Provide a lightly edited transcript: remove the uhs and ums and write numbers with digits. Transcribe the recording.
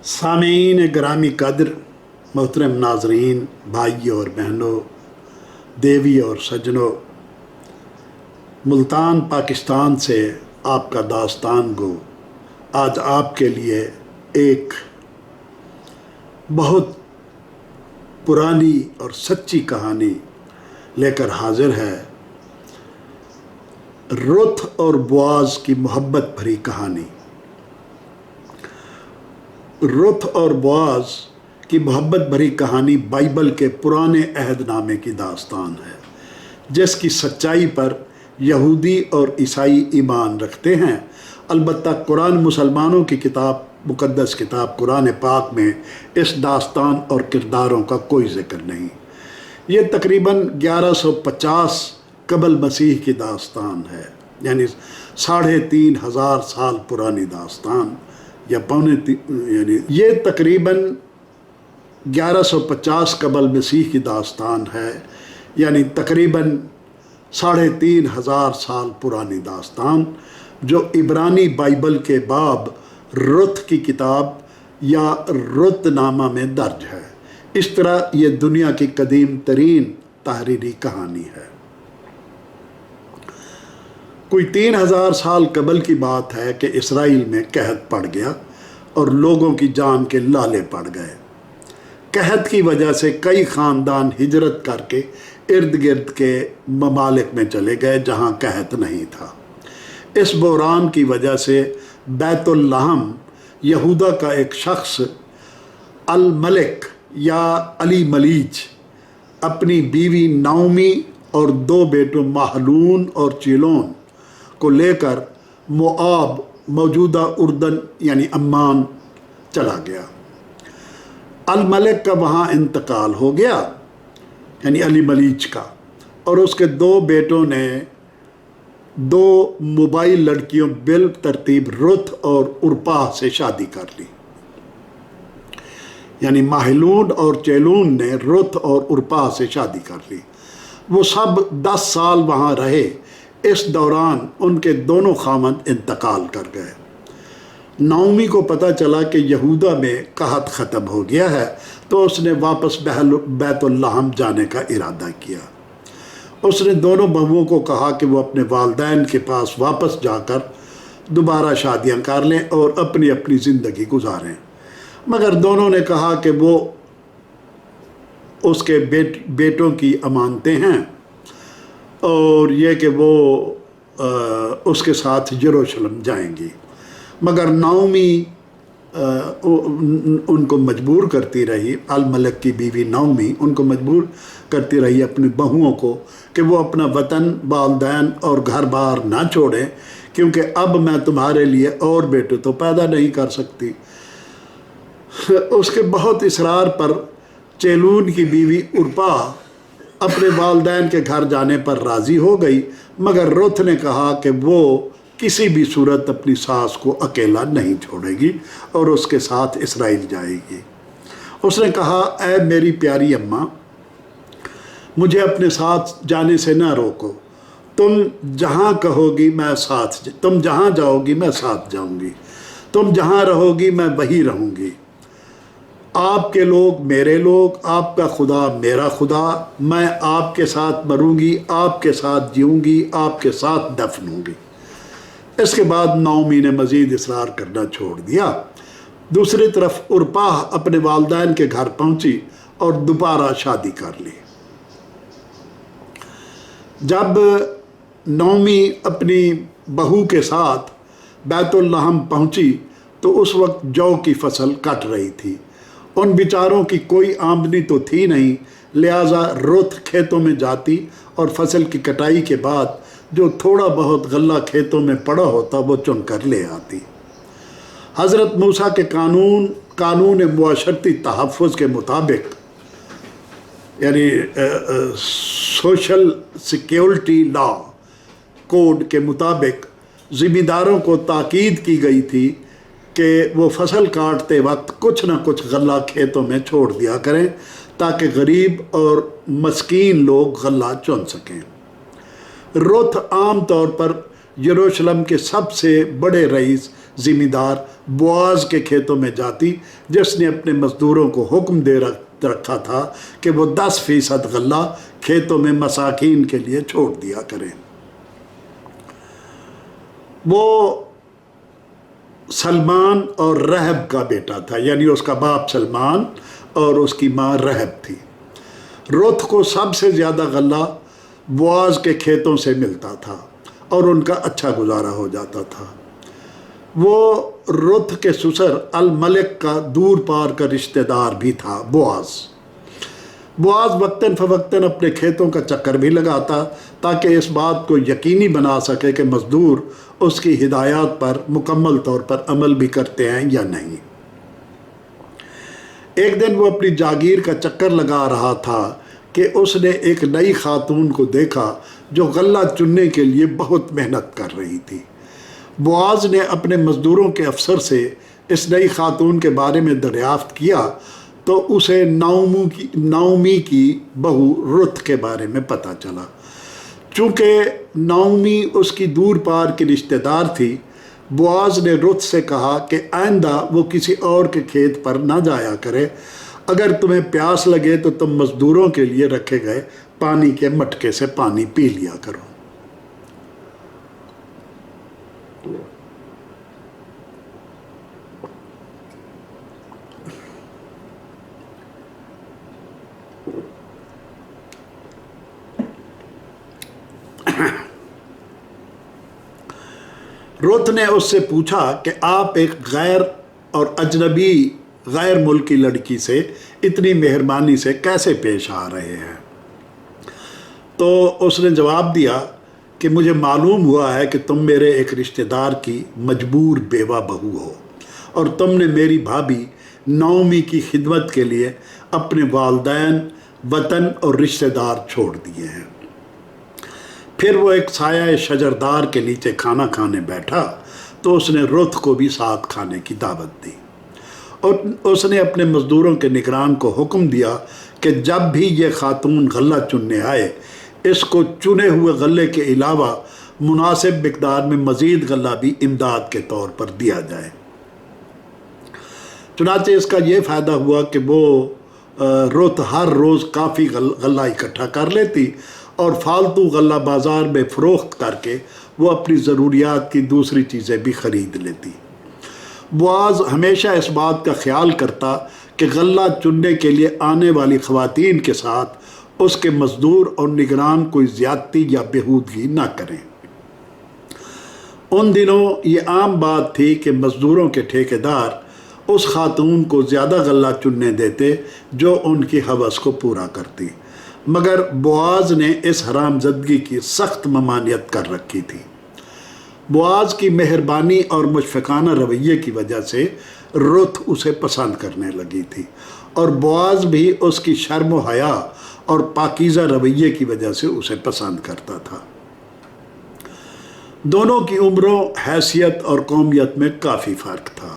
सामीन ग्रामी कद्र, मोहतरम नाजरीन, भाइयों और बहनों, देवी और सजनों, मुल्तान पाकिस्तान से आपका दास्तान गो आज आपके लिए एक बहुत पुरानी और सच्ची कहानी लेकर हाजिर है। रुथ और बुआज की मोहब्बत भरी कहानी। रुथ और बुआज की मोहब्बत भरी कहानी बाइबल के पुराने अहदनामे की दास्तान है, जिसकी सच्चाई पर यहूदी और ईसाई ईमान रखते हैं। अलबत्ता कुरान, मुसलमानों की किताब, मुक़द्दस किताब कुरान पाक में इस दास्तान और किरदारों का कोई ज़िक्र नहीं। ये तकरीबन 1150 कबल मसीह की दास्तान है, यानी 3500 साल पुरानी दास्तान या यानी ये तकरीबन 1150 कबल मसीह की दास्तान है, यानी तकरीबन 3500 साल पुरानी दास्तान, जो इब्रानी बाइबल के बाब रुथ की किताब या रुथ नामा में दर्ज है। इस तरह ये दुनिया की कदीम तरीन तहरीरी कहानी है। कोई 3000 साल कबल की बात है कि इसराइल में कहत पड़ गया और लोगों की जान के लाले पड़ गए। कहत की वजह से कई ख़ानदान हिजरत करके इर्द गिर्द के ममालिक में चले गए जहाँ कहत नहीं था। इस बहरान की वजह से बैतुल लहम यहूदा का एक शख्स अल मलिक या अली मलीज अपनी बीवी नाओमी और 2 बेटों महलून और चिलोन को लेकर मोआब, मौजूदा उर्दन यानी अम्मान चला गया। अल मलिक का वहाँ इंतकाल हो गया, यानी अली मलीज का, और उसके 2 बेटों ने 2 मोबाइल लड़कियों बिल तरतीब रुथ और उर्पा से शादी कर ली। यानी महलून और चेलून ने रुथ और उर्पा से शादी कर ली। वो सब 10 साल वहाँ रहे। इस दौरान उनके दोनों खामद इंतकाल कर गए। नाओमी को पता चला कि यहूदा में कहत ख़त्म हो गया है, तो उसने वापस बैतुल लहम जाने का इरादा किया। उसने दोनों बहुओं को कहा कि वो अपने वालिदैन के पास वापस जाकर दोबारा शादियां कर लें और अपनी अपनी ज़िंदगी गुजारें। मगर दोनों ने कहा कि वो उसके बेटों की अमानतें हैं और ये कि वो उसके साथ यरूशलेम जाएंगी। मगर नाओमी उनको मजबूर करती रही, अल मलिक की बीवी नाओमी उनको मजबूर करती रही अपनी बहुओं को कि वो अपना वतन, वालिदैन और घर बार ना छोड़ें, क्योंकि अब मैं तुम्हारे लिए और बेटे तो पैदा नहीं कर सकती। उसके बहुत इसरार पर चेलून की बीवी उर्पा अपने वालिदैन के घर जाने पर राज़ी हो गई, मगर रुथ ने कहा कि वो किसी भी सूरत अपनी सास को अकेला नहीं छोड़ेगी और उसके साथ इसराइल जाएगी। उसने कहा, ऐ मेरी प्यारी अम्मा, मुझे अपने साथ जाने से ना रोको। तुम जहाँ कहोगी मैं साथ, तुम जहाँ जाओगी मैं साथ जाऊँगी, तुम जहाँ रहोगी मैं वहीं रहूँगी। आपके लोग मेरे लोग, आपका खुदा मेरा खुदा। मैं आपके साथ मरूंगी, आपके साथ जीऊँगी, आपके साथ दफन होंगी। इसके बाद नाओमी ने मज़ीद इसरार करना छोड़ दिया। दूसरी तरफ उर्पा अपने वालिदैन के घर पहुंची और दोबारा शादी कर ली। जब नाओमी अपनी बहू के साथ बैतुल लहम पहुंची तो उस वक्त जौ की फसल कट रही थी। उन बेचारों की कोई आमदनी तो थी नहीं, लिहाजा रुथ खेतों में जाती और फसल की कटाई के बाद जो थोड़ा बहुत गल्ला खेतों में पड़ा होता वो चुन कर ले आती। हज़रत मूसा के कानून मुआशरती तहफ़्फ़ुज़ के मुताबिक, यानी सोशल सिक्योरिटी लॉ कोड के मुताबिक ज़िम्मेदारों को ताकीद की गई थी कि वो फसल काटते वक्त कुछ ना कुछ गल्ला खेतों में छोड़ दिया करें, ताकि गरीब और मस्कीन लोग गल्ला चुन सकें। रुथ आम तौर पर यरूशलेम के सबसे बड़े रईस ज़िम्मेदार बोआज के खेतों में जाती, जिसने अपने मज़दूरों को हुक्म दे रखा था कि वो 10% गल्ला खेतों में मसाकीन के लिए छोड़ दिया करें। वो सलमान और रहब का बेटा था, यानी उसका बाप सलमान और उसकी माँ रहब थी। रुत को सबसे ज़्यादा गल्ला बोआज के खेतों से मिलता था और उनका अच्छा गुजारा हो जाता था। वो रुत के ससुर अल मलिक का दूर पार का रिश्तेदार भी था बोआज। बोआज वक्तन फ़वक्तन अपने खेतों का चक्कर भी लगाता ताकि इस बात को यकीनी बना सके कि मज़दूर उसकी हिदायत पर मुकम्मल तौर पर अमल भी करते हैं या नहीं। एक दिन वो अपनी जागीर का चक्कर लगा रहा था कि उसने एक नई खातून को देखा जो गल्ला चुनने के लिए बहुत मेहनत कर रही थी। बोआज ने अपने मज़दूरों के अफसर से इस नई खातून के बारे में दरियाफ्त किया तो उसे नाओमी की बहू रुत के बारे में पता चला। चूँकि नाओमी उसकी दूर पार की रिश्तेदार थी, बोआज ने रुत से कहा कि आइंदा वो किसी और के खेत पर ना जाया करे। अगर तुम्हें प्यास लगे तो तुम मज़दूरों के लिए रखे गए पानी के मटके से पानी पी लिया करो। रुत ने उससे पूछा कि आप एक गैर और अजनबी गैर मुल्की लड़की से इतनी मेहरबानी से कैसे पेश आ रहे हैं। तो उसने जवाब दिया कि मुझे मालूम हुआ है कि तुम मेरे एक रिश्तेदार की मजबूर बेवा बहू हो और तुमने मेरी भाभी नाओमी की खिदमत के लिए अपने वालदैन, वतन और रिश्तेदार छोड़ दिए हैं। फिर वो एक साया शजरदार के नीचे खाना खाने बैठा तो उसने रुत को भी साथ खाने की दावत दी और उसने अपने मज़दूरों के निगरान को हुक्म दिया कि जब भी ये खातून गल्ला चुनने आए, इसको चुने हुए गल्ले के अलावा मुनासिब मिक़दार में मज़ीद गल्ला भी इमदाद के तौर पर दिया जाए। चुनांचे इसका ये फ़ायदा हुआ कि वो रुत हर रोज़ काफ़ी गल्ला इकट्ठा कर लेती और फालतू गल्ला बाज़ार में फ़रोख्त करके वो अपनी ज़रूरियात की दूसरी चीज़ें भी ख़रीद लेती। बोआज हमेशा इस बात का ख्याल करता कि गल्ला चुनने के लिए आने वाली ख़वातीन के साथ उसके मज़दूर और निगरान कोई ज़्यादती या बेहूदगी ना करें। उन दिनों ये आम बात थी कि मज़दूरों के ठेकेदार उस खातून को ज़्यादा गल्ला चुनने देते जो उनकी हवस को पूरा करती, मगर बोआज ने इस हरामज़दगी की सख्त ममानियत कर रखी थी। बोआज की मेहरबानी और मुशफ़िकाना रवैये की वजह से रुत उसे पसंद करने लगी थी और बोआज भी उसकी शर्म व हया और पाकीज़ा रवैये की वजह से उसे पसंद करता था। दोनों की उम्रों, हैसियत और कौमियत में काफ़ी फ़र्क था।